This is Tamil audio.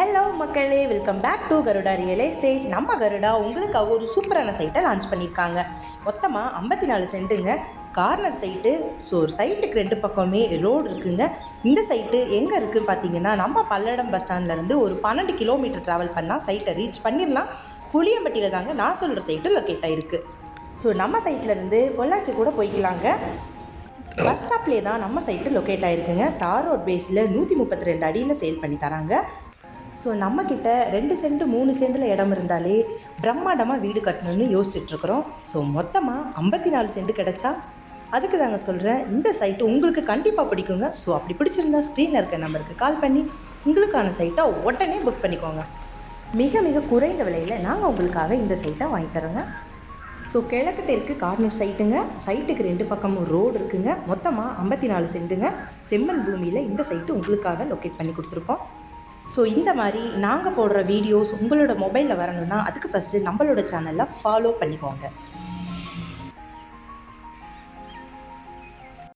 ஹலோ மக்களே, welcome back to Garuda real estate. நம்ம கருடா உங்களுக்காக ஒரு சூப்பரான சைட்டை லான்ச் பண்ணியிருக்காங்க. மொத்தமாக 54 சென்ட்டுங்க, கார்னர் சைட்டு. ஸோ சைட்டுக்கு 2 பக்கமே ரோடு இருக்குங்க. இந்த சைட்டு எங்கே இருக்குதுன்னு பார்த்தீங்கன்னா, நம்ம பல்லடம் பஸ் ஸ்டாண்ட்லேருந்து ஒரு 12 கிலோமீட்டர் ட்ராவல் பண்ணால் சைட்டை ரீச் பண்ணிடலாம். புளியம்பட்டியில் தாங்க நான் சொல்கிற சைட்டு லொக்கேட் ஆகிருக்கு. ஸோ நம்ம சைட்லேருந்து பொள்ளாச்சி கூட போய்க்கலாங்க. பஸ் ஸ்டாப்லேயே தான் நம்ம சைட்டு லொக்கேட் ஆகிருக்குங்க. தார் ரோட் பேஸில் 132 அடியில் சேல் பண்ணி தராங்க. ஸோ நம்மக்கிட்ட 2 சென்ட் 3 சென்டில் இடம் இருந்தாலே பிரம்மாண்டமாக வீடு கட்டணும்னு யோசிச்சுட்ருக்குறோம். ஸோ மொத்தமாக 54 சென்ட் கிடச்சா அதுக்கு தாங்க சொல்கிறேன், இந்த சைட்டு உங்களுக்கு கண்டிப்பாக பிடிக்குங்க. ஸோ அப்படி பிடிச்சிருந்தா ஸ்க்ரீனில் இருக்க நம்பருக்கு கால் பண்ணி உங்களுக்கான சைட்டை உடனே புக் பண்ணிக்கோங்க. மிக மிக குறைந்த விலையில் நாங்கள் உங்களுக்காக இந்த சைட்டை வாங்கி தரோங்க. ஸோ கிழக்கு தெற்கு கார்னர் சைட்டுங்க. சைட்டுக்கு 2 பக்கமும் ரோடு இருக்குங்க. மொத்தமாக 54 சென்ட்டுங்க. செம்மண் பூமியில் இந்த சைட்டு உங்களுக்காக லொக்கேட் பண்ணி கொடுத்துருக்கோம். ஸோ இந்த மாதிரி நாங்கள் போடுற வீடியோஸ் உங்களோட மொபைலில் வரணும்னா அதுக்கு ஃபஸ்ட்டு நம்மளோட சேனலில் ஃபாலோ பண்ணிக்கோங்க.